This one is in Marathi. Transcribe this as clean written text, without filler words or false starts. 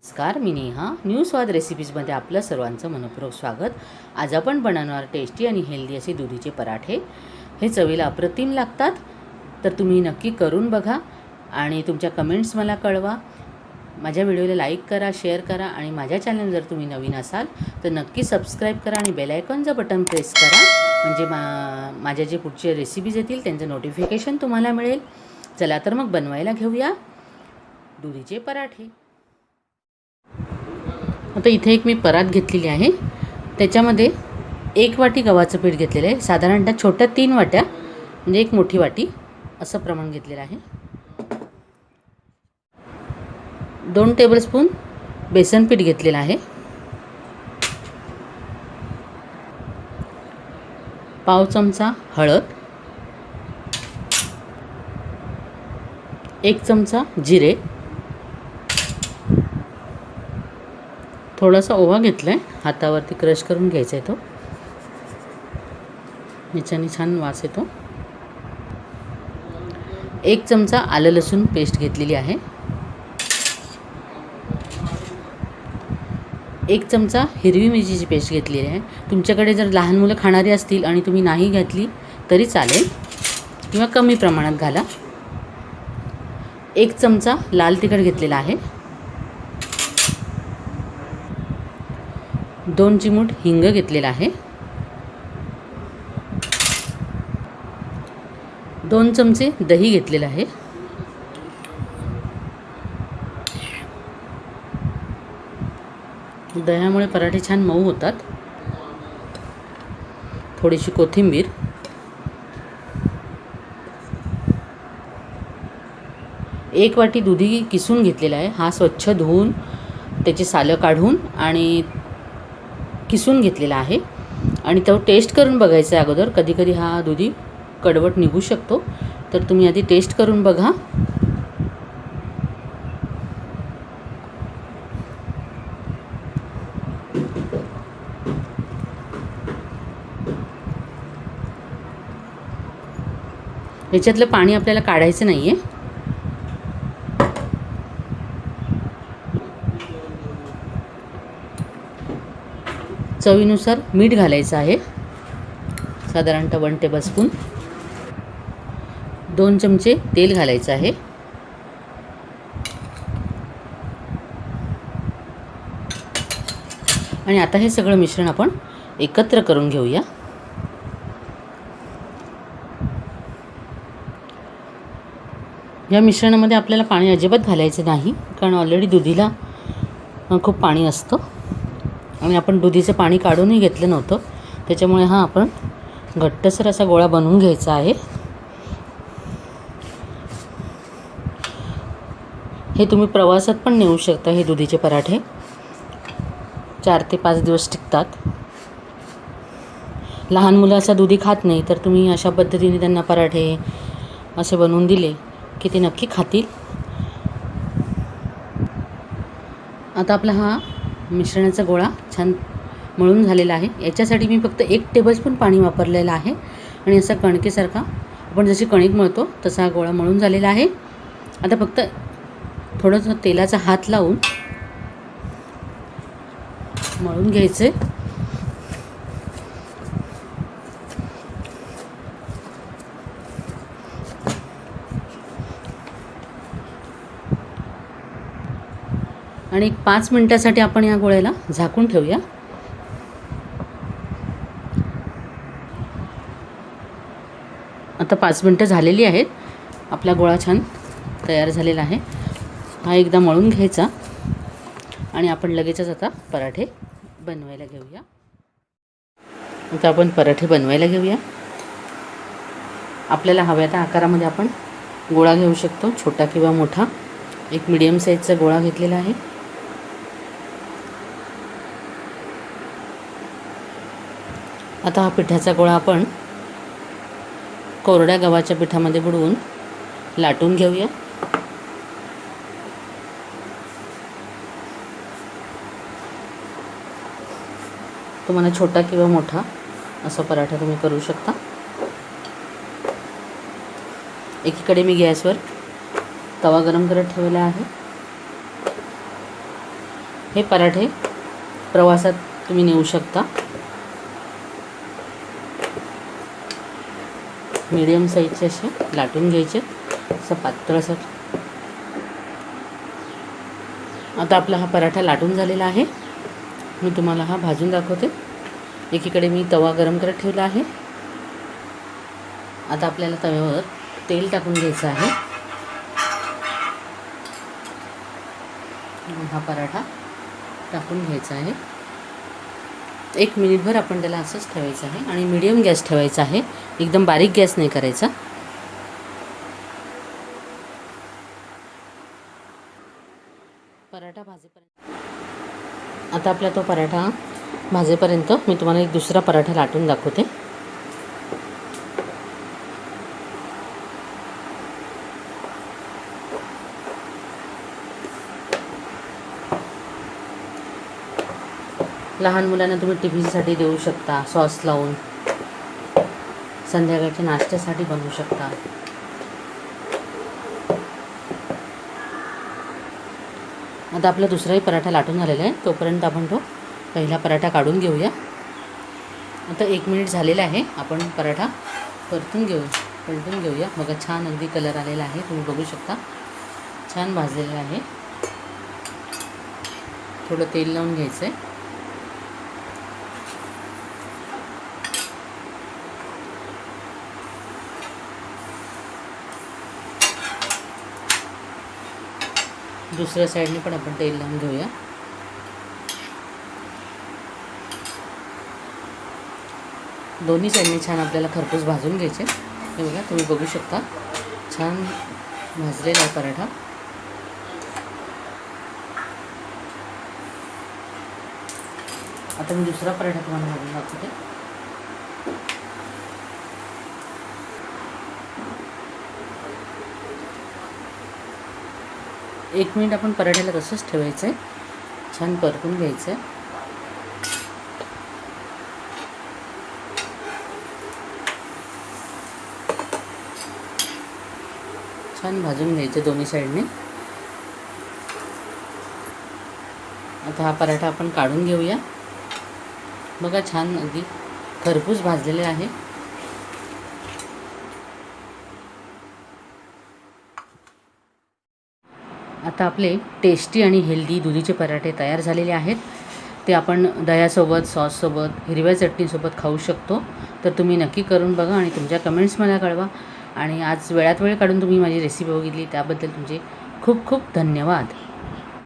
नमस्कार, मी नेहा न्यू स्वाद रेसिपीजमध्ये आपलं सर्वांचं मनपूर्वक स्वागत. आज आपण बनवणार टेस्टी आणि हेल्दी असे दुधीचे पराठे. हे चवीला अप्रतिम लागतात, तर तुम्ही नक्की करून बघा आणि तुमच्या कमेंट्स मला कळवा. माझ्या व्हिडिओला लाईक करा, शेअर करा आणि माझ्या चॅनल जर तुम्ही नवीन असाल तर नक्की सबस्क्राईब करा आणि बेल आयकॉनचं बटन प्रेस करा, म्हणजे माझ्या जे पुढचे रेसिपीज येतील त्यांचं नोटिफिकेशन तुम्हाला मिळेल. चला तर मग बनवायला घेऊया दुधीचे पराठे. आता इथे एक मी परात घेतलेली आहे, त्याच्यामध्ये 1 वाटी गव्हाचं पीठ घेतलेलं आहे. साधारणतः छोट्या 3 वाट्या म्हणजे 1 मोठी वाटी असं प्रमाण घेतलेलं आहे. 2 टेबलस्पून बेसन पीठ घेतलेलं आहे. पाव चमचा हळद, 1 चमचा जिरे, थोडासा ओवा घेतला आहे, हातावरती क्रश करून घ्यायचा आहे तो, याच्याने छान वास येतो. 1 चमचा आलं लसूण पेस्ट घेतलेली आहे. 1 चमचा हिरवी मिरचीची पेस्ट घेतलेली आहे. तुमच्याकडे जर लहान मुलं खाणारी असतील आणि तुम्ही नाही घातली तरी चालेल किंवा कमी प्रमाणात घाला. 1 चमचा लाल तिखट घेतलेला आहे. 2 चिमूट हिंग घेतलेला आहे. 2 चमचे दही घेतलेलं आहे. दह्यामुळे पराठे छान मऊ होतात. थोडीशी कोथिंबीर, 1 वाटी दुधी किसून घेतलेला आहे. हा स्वच्छ धुवून त्याची सालं काढून आणि किसून घेतलेला आहे आणि तो टेस्ट करून बघायचा आहे अगोदर. कधी कधी हा दुधी कडवट निघू शकतो, तर तुम्ही आधी टेस्ट करून बघा. याच्यातलं पाणी आपल्याला काढायचं नाही आहे. चवीनुसार मीठ घालायचं आहे, साधारणतः 1 टेबलस्पून. 2 चमचे तेल घालायचं आहे. आणि आता हे सगळं मिश्रण आपण एकत्र करून घेऊया. या मिश्रणामध्ये आपल्याला पाणी अजिबात घालायचं नाही, कारण ऑलरेडी दुधीला खूप पाणी असतं आणि आपण दुधीचं पाणी काढूनही घेतलं नव्हतं, त्याच्यामुळे हा आपण घट्टसर असा गोळा बनवून घ्यायचा आहे. हे तुम्ही प्रवासात पण नेऊ शकता. हे दुधीचे पराठे 4 ते 5 दिवस टिकतात. लहान मुलं असं दुधी खात नाही, तर तुम्ही अशा पद्धतीने त्यांना पराठे असे बनवून दिले की ते नक्की खातील. आता आपला हा मिश्रणाचा गोळा छान मळून झालेला आहे. याच्यासाठी मी फक्त 1 टेबलस्पून पाणी वापरलेलं आहे आणि असा कणकेसारखा आपण जशी कणिक मळतो तसा हा गोळा मळून झालेला आहे. आता फक्त थोडंसं तेलाचा हात लावून मळून घ्यायचं आहे. आणि 5 मिनिटासाठी आपण या गोळ्याला झाकून ठेवूया. आता 5 मिनिटं झालेली आहेत. आपला गोळा छान तयार झालेला आहे. हा एकदा मळून घ्यायचा आणि आपण लगेचच आता पराठे बनवायला घेऊया. आता आपण पराठे बनवायला घेऊया. आपल्याला हव्या त्या आकारामध्ये आपण गोळा घेऊ शकतो, छोटा किंवा मोठा. एक मीडियम साईजचा गोळा घेतलेला आहे. आता हा पिठाचा गोळा आपण कोरड्या गव्हाच्या पिठामध्ये बुडवून लाटून घेऊया. तुम्हाला छोटा किंवा मोठा असा पराठा तुम्ही करू शकता. एकीकडे मी गॅसवर तवा गरम करत ठेवला आहे. हे पराठे प्रवासात तुम्ही नेऊ शकता. मीडियम साईजचे असे लाटून घ्यायचे, असं पातळसर. आता आपला हा पराठा लाटून झालेला आहे. मी तुम्हाला हा भाजून दाखवते. एकीकडे मी तवा गरम करत ठेवला आहे. आता आपल्याला तव्यावर तेल टाकून घ्यायचं आहे. हा पराठा टाकून घ्यायचा आहे. 1 मिनिटभर आपण त्याला असंच ठेवायचं आहे आणि मीडियम गॅस ठेवायचा आहे, एकदम बारीक गॅस नाही करायचा. पराठा भाजेपर्यंत, आता आपला तो पराठा भाजेपर्यंत मी तुम्हाला एक दुसरा पराठा लाटून दाखवते. लहान मुलांना तुम्ही टिफिनसाठी देऊ शकता, सॉस लावून. संध्याकाळच्या नाश्त्यासाठी बनवू शकता. आता आपला दुसराही पराठा लाटून झालेला आहे. तोपर्यंत आपण तो पहिला पराठा काढून घेऊया. आता 1 मिनिट झालेला आहे. आपण पराठा पलटून घेऊया. बघा, छान अगदी कलर आलेला आहे, तुम्ही बघू शकता. छान भाजलेला आहे. थोडं तेल लावून घ्यायचं आहे. दुसऱ्या साईडने पण आपण तेल लावून घेऊया. दोन्ही साईडने छान आपल्याला खरपूस भाजून घ्यायचे. हे बघा, तुम्ही बघू शकता, छान भाजलेला आहे पराठा. आता मी दुसरा पराठा तुम्हाला भाजून दाखवते. एक मिनिट आपण पराठ्याला तसंच ठेवायचं आहे. छान परतून घ्यायचं आहे. छान भाजून घ्यायचं दोन्ही साईडने. आता हा पराठा आपण काढून घेऊया. बघा, छान अगदी खरपूस भाजलेले आहे. आता आपले टेस्टी आणि हेल्दी दुधीचे पराठे तयार झालेले आहेत. ते आपण दह्यासोबत, सॉससोबत, हिरव्या चटणीसोबत खाऊ शकतो. तर तुम्ही नक्की करून बघा आणि तुमच्या कमेंट्स मला कळवा. आणि आज वेळात वेळ काढून तुम्ही माझी रेसिपी बघितली त्याबद्दल तुमचे खूप खूप धन्यवाद.